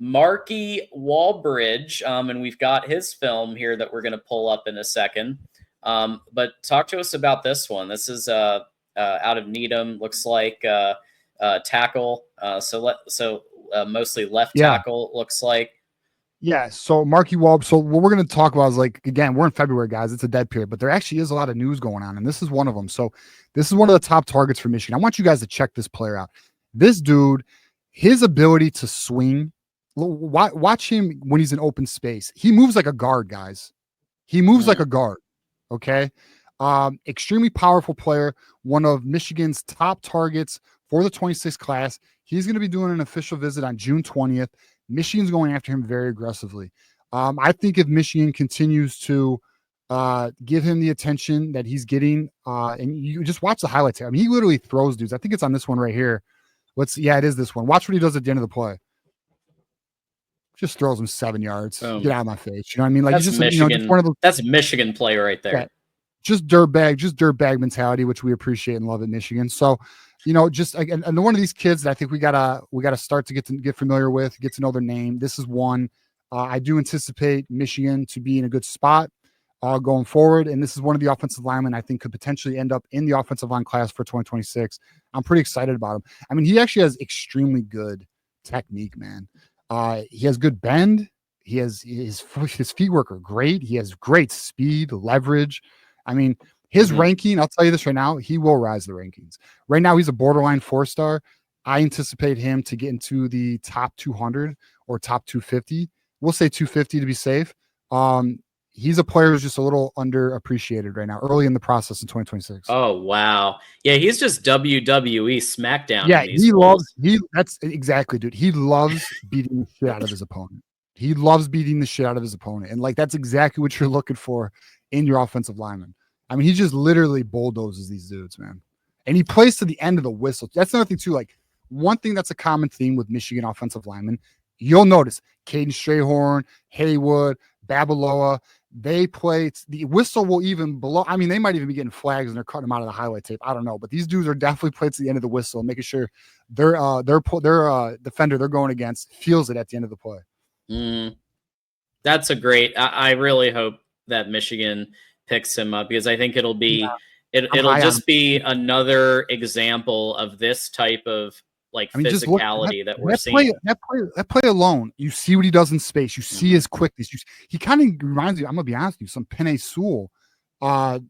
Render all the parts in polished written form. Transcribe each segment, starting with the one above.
Marky Walbridge, and we've got his film here that we're going to pull up in a second. But talk to us about this one. This is out of Needham. Looks like tackle. So mostly left tackle. Looks like. Yeah, so Marky Walb. So what we're going to talk about is, like, again, we're in February, guys. It's a dead period, but there actually is a lot of news going on, and this is one of them. So this is one of the top targets for Michigan. I want you guys to check this player out. This dude, his ability to swing. Watch him when he's in open space. He moves like a guard, guys. He moves like a guard. Okay. Extremely powerful player. One of Michigan's top targets for the 26th class. He's going to be doing an official visit on June 20th. Michigan's going after him very aggressively. I think if Michigan continues to give him the attention that he's getting, and you just watch the highlights here. I mean, he literally throws dudes. I think it's on this one right here. Yeah, it is this one. Watch what he does at the end of the play. Just throws him 7 yards. Get out of my face. You know what I mean? Like, that's just Michigan. just one of those, that's a Michigan play right there. Yeah, just dirtbag mentality, which we appreciate and love at Michigan. So, just and one of these kids that I think we gotta start to get familiar with, get to know their name. This is one. I do anticipate Michigan to be in a good spot going forward, and this is one of the offensive linemen I think could potentially end up in the offensive line class for 2026. I'm pretty excited about him. I mean, he actually has extremely good technique, man. He has good bend. He has his feet work are great. He has great speed, leverage. I mean, his ranking, I'll tell you this right now, he will rise the rankings. Right now, he's a borderline 4-star. I anticipate him to get into the top 200 or top 250. We'll say 250 to be safe. He's a player who's just a little underappreciated right now, early in the process in 2026. Oh, wow. Yeah, he's just WWE SmackDown. Yeah, that's exactly, dude. He loves beating the shit out of his opponent. He loves beating the shit out of his opponent. And, like, that's exactly what you're looking for in your offensive lineman. I mean, he just literally bulldozes these dudes, man. And he plays to the end of the whistle. That's another thing, too. Like, one thing that's a common theme with Michigan offensive linemen, you'll notice Caden Strayhorn, Haywood, Babaloa, they play the whistle will even below. I mean, they might even be getting flags and they're cutting them out of the highlight tape. I don't know, but these dudes are definitely played to the end of the whistle, making sure their defender they're going against feels it at the end of the play. That's a great. I really hope that Michigan picks him up, because I think it'll be it'll just be another example of this type of physicality that we're seeing. That play alone, you see what he does in space. You see his quickness. He kind of reminds me, I'm going to be honest with you, some Penei Sewell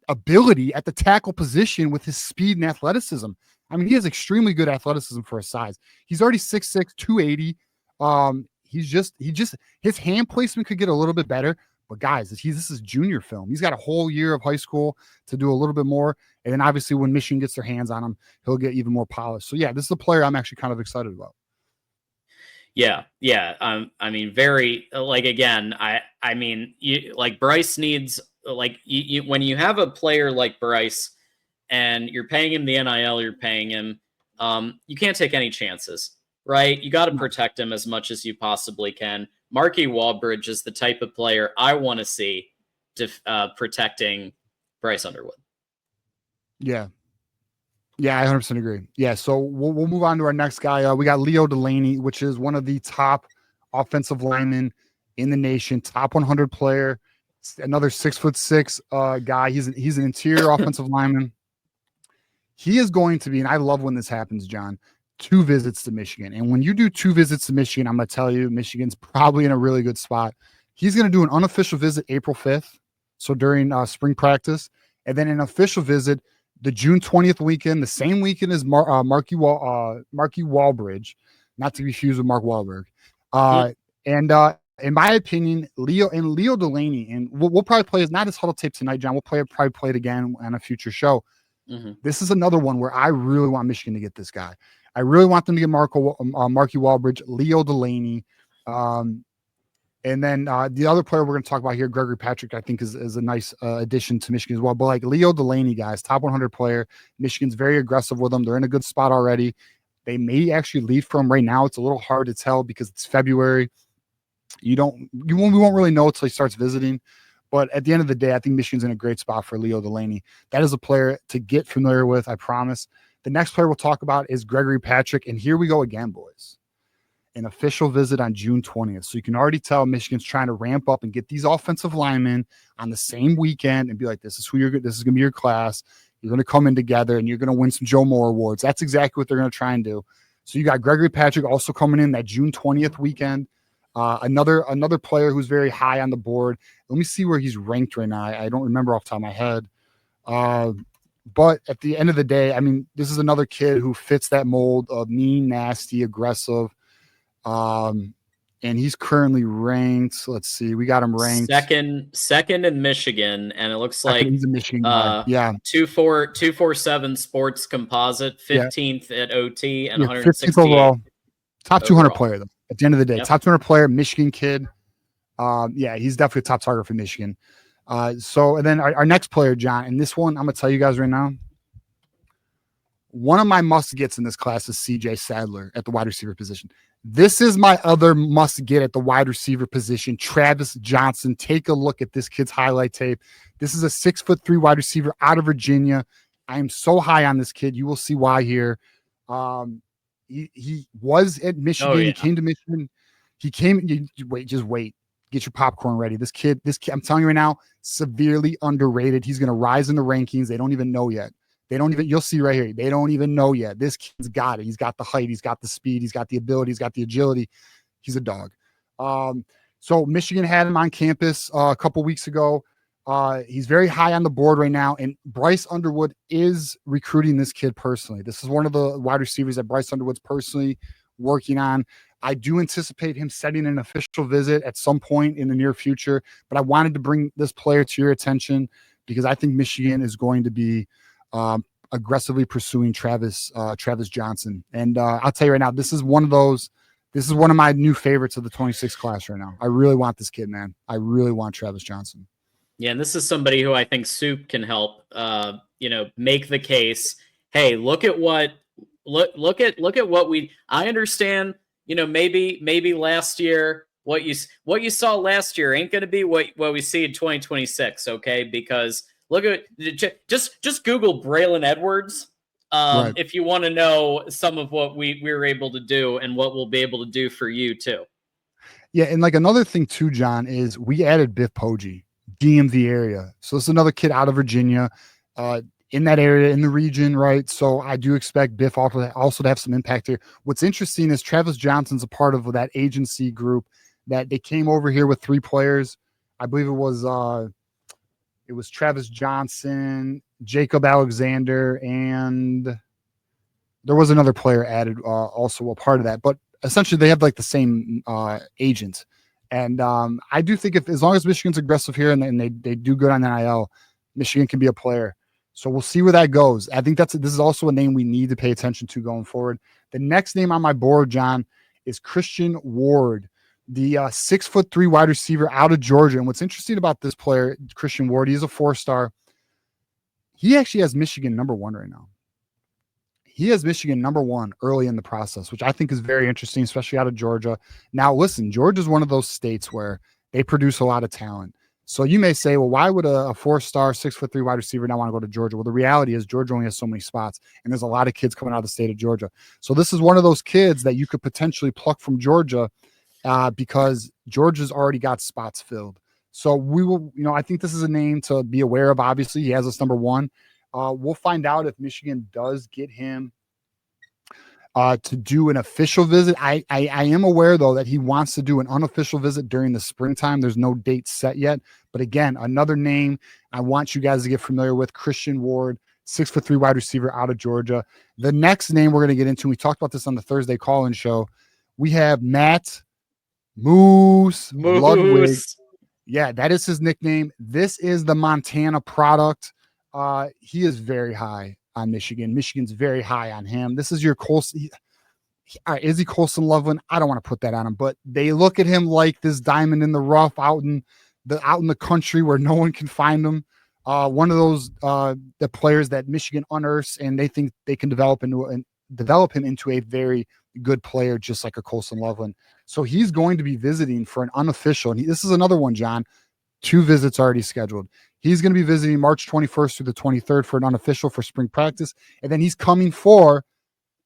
ability at the tackle position with his speed and athleticism. I mean, he has extremely good athleticism for his size. He's already 6'6", 280. His hand placement could get a little bit better. But guys, this is junior film. He's got a whole year of high school to do a little bit more. And then obviously when Michigan gets their hands on him, he'll get even more polished. So yeah, this is a player I'm actually kind of excited about. Yeah. I mean, very again. I mean, Bryce needs when you have a player like Bryce, and you're paying him the NIL, you're paying him. You can't take any chances, right? You got to protect him as much as you possibly can. Marky Walbridge is the type of player I want to see protecting Bryce Underwood. Yeah, I 100% agree. Yeah, so we'll move on to our next guy. We got Leo Delaney, which is one of the top offensive linemen in the nation, top 100 player, another 6'6" guy. He's an interior offensive lineman. He is going to be, and I love when this happens, John, 2 visits to Michigan. And when you do 2 visits to Michigan, I'm going to tell you, Michigan's probably in a really good spot. He's going to do an unofficial visit April 5th, so during spring practice, and then an official visit the June 20th weekend, the same weekend as Marky Walbridge, not to be confused with Mark Wahlberg. And in my opinion, Leo Delaney, and we'll probably play it, not his huddle tape tonight, John. We'll probably play it again on a future show. This is another one where I really want Michigan to get this guy. I really want them to get Marky Walbridge, Leo Delaney. And then the other player we're going to talk about here, Gregory Patrick, I think is a nice addition to Michigan as well. But like Leo Delaney, guys, top 100 player. Michigan's very aggressive with them. They're in a good spot already. They may actually lead for him right now. It's a little hard to tell because it's February. We won't really know until he starts visiting. But at the end of the day, I think Michigan's in a great spot for Leo Delaney. That is a player to get familiar with, I promise. The next player we'll talk about is Gregory Patrick. And here we go again, boys. an official visit on June 20th. So you can already tell Michigan's trying to ramp up and get these offensive linemen on the same weekend and be like, this is who you're. This is going to be your class. You're going to come in together and you're going to win some Joe Moore awards. That's exactly what they're going to try and do. So you got Gregory Patrick also coming in that June 20th weekend. Another player who's very high on the board. Let me see where he's ranked right now. I don't remember off the top of my head. But at the end of the day, I mean, this is another kid who fits that mold of mean, nasty, aggressive. And he's currently ranked. Let's see, we got him ranked second in Michigan, and it looks like he's a Michigan guy. 247 sports composite, 15th at OT, and 168 overall. Top 200 overall. player though. At the end of the day, top 200 player, Michigan kid. He's definitely a top target for Michigan. So and then our next player, John, and this one I'm gonna tell you guys right now. One of my must gets in this class is CJ Sadler at the wide receiver position. This is my other must get at the wide receiver position, Travis Johnson. Take a look at this kid's highlight tape. This is a 6'3" wide receiver out of Virginia. I am so high on this kid. You will see why here. He was at Michigan. He came to Michigan. Just wait. Get your popcorn ready. This kid, I'm telling you right now, severely underrated. He's going to rise in the rankings. They don't even know yet. You'll see right here. They don't even know yet. This kid's got it. He's got the height. He's got the speed. He's got the ability. He's got the agility. He's a dog. So Michigan had him on campus a couple weeks ago. He's very high on the board right now. And Bryce Underwood is recruiting this kid personally. This is one of the wide receivers that Bryce Underwood's personally working on. I do anticipate him setting an official visit at some point in the near future, but I wanted to bring this player to your attention because I think Michigan is going to be aggressively pursuing Travis Johnson. And I'll tell you right now, this is one of my new favorites of the 26 class right now. I really want this kid, man. I really want Travis Johnson. Yeah, and this is somebody who I think Soup can help make the case. Hey, look at what I understand, maybe last year what you saw last year ain't going to be what we see in 2026, okay? Because look at just Google Braylon Edwards Right. if you want to know some of what we were able to do and what we'll be able to do for you too. Yeah, and like another thing too, John, is we added Biff Poggi, DMV area. So this is another kid out of Virginia, in that area, in the region, right? So I do expect Biff also to have some impact here. What's interesting is Travis Johnson's a part of that agency group that they came over here with 3 players. I believe it was Travis Johnson, Jacob Alexander, and there was another player added, also a part of that. But essentially, they have like the same agent. And I do think as long as Michigan's aggressive here and they do good on the NIL, Michigan can be a player. So we'll see where that goes. I think this is also a name we need to pay attention to going forward. The next name on my board, John, is Christian Ward, the 6'3" wide receiver out of Georgia. And what's interesting about this player, Christian Ward, he's a 4-star. He actually has Michigan number 1 right now. He has Michigan number 1 early in the process, which I think is very interesting, especially out of Georgia. Now, listen, Georgia is one of those states where they produce a lot of talent. So you may say, well, why would a 4-star, 6'3" wide receiver not want to go to Georgia? Well, the reality is Georgia only has so many spots, and there's a lot of kids coming out of the state of Georgia. So this is one of those kids that you could potentially pluck from Georgia because Georgia's already got spots filled. So we will, I think this is a name to be aware of. Obviously, he has us number 1. We'll find out if Michigan does get him to do an official visit. I am aware, though, that he wants to do an unofficial visit during the springtime. There's no date set yet. But again, another name I want you guys to get familiar with, Christian Ward, 6'3" wide receiver out of Georgia. The next name we're going to get into, we talked about this on the Thursday call-in show. We have Matt Moose Ludwig. Yeah, that is his nickname. This is the Montana product. He is very high on Michigan. Michigan's very high on him. This is your Colson. Is he Colson Loveland? I don't want to put that on him, but they look at him like this diamond in the rough out in the country where no one can find him. One of those the players that Michigan unearths, and they think they can develop him into a very good player, just like a Colson Loveland. So he's going to be visiting for an unofficial. And this is another one, John. 2 visits already scheduled. He's going to be visiting March 21st through the 23rd for an unofficial for spring practice. And then he's coming for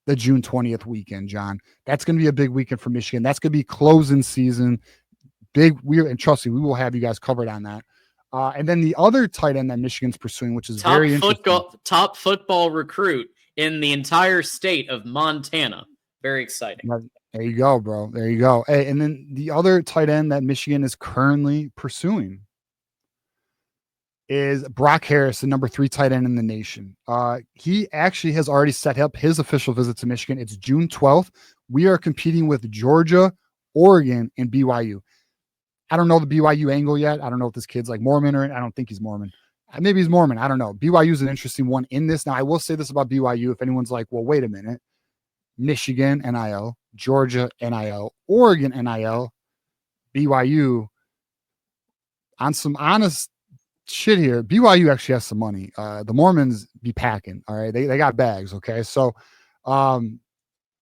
the June 20th weekend, John. That's going to be a big weekend for Michigan. That's going to be closing season. And trust me, we will have you guys covered on that. And then the other tight end that Michigan's pursuing, which is very interesting. Top football recruit in the entire state of Montana. Very exciting. There you go, bro. There you go. Hey, and then the other tight end that Michigan is currently pursuing is Brock Harris, the number 3 tight end in the nation. He actually has already set up his official visit to Michigan. It's June 12th. We are competing with Georgia, Oregon, and BYU. I don't know the BYU angle yet. I don't know if this kid's like Mormon or I don't think he's Mormon. Maybe he's Mormon. I don't know. BYU is an interesting one in this. Now, I will say this about BYU. If anyone's like, well, wait a minute. Michigan, NIL, Georgia, NIL, Oregon, NIL, BYU. On some honest shit here, BYU actually has some money. The Mormons be packing. All right. They got bags. Okay. So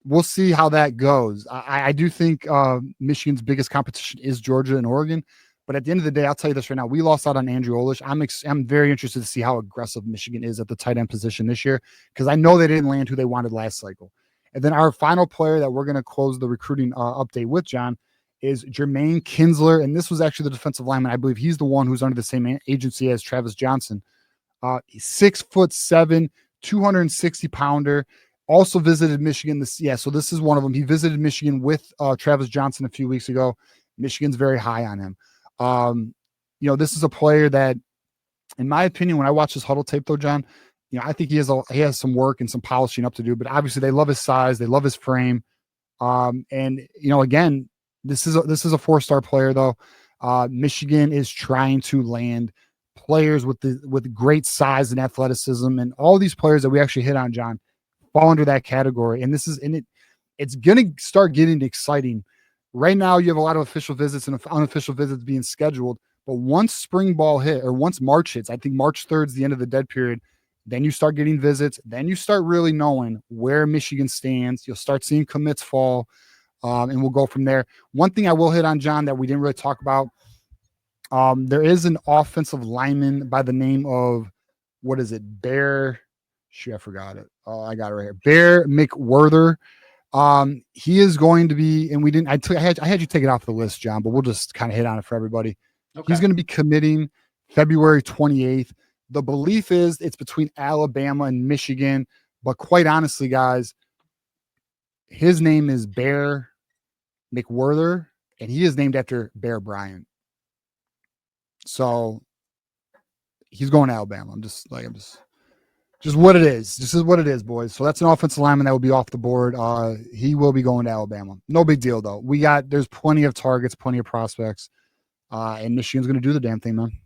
we'll see how that goes. I do think Michigan's biggest competition is Georgia and Oregon. But at the end of the day, I'll tell you this right now. We lost out on Andrew Olish. I'm very interested to see how aggressive Michigan is at the tight end position this year, because I know they didn't land who they wanted last cycle. And then our final player that we're going to close the recruiting update with, John, is Jermaine Kinsler. And this was actually the defensive lineman. I believe he's the one who's under the same agency as Travis Johnson. 6'7", 260-pounder. Also visited Michigan. So this is one of them. He visited Michigan with Travis Johnson a few weeks ago. Michigan's very high on him. This is a player that, in my opinion, when I watch his huddle tape, though, John, I think he has some work and some polishing up to do. But obviously, they love his size, they love his frame, again, this is a 4-star player, though. Michigan is trying to land players with great size and athleticism, and all these players that we actually hit on, John, fall under that category. And it's going to start getting exciting. Right now, you have a lot of official visits and unofficial visits being scheduled. But once spring ball hit, or once March hits, I think March 3rd is the end of the dead period, then you start getting visits. Then you start really knowing where Michigan stands. You'll start seeing commits fall, and we'll go from there. One thing I will hit on, John, that we didn't really talk about, there is an offensive lineman by the name of, what is it, Bear? Shoot, I forgot it. Oh, I got it right here. Bear McWhirter. He is going to be, and I had you take it off the list, John, but we'll just kind of hit on it for everybody. Okay. He's going to be committing February 28th. The belief is it's between Alabama and Michigan, but quite honestly, guys, his name is Bear McWhirter, and he is named after Bear Bryant. So he's going to Alabama. Just what it is. This is what it is, boys. So that's an offensive lineman that will be off the board. He will be going to Alabama. No big deal, though. There's plenty of targets, plenty of prospects, and Michigan's going to do the damn thing, man.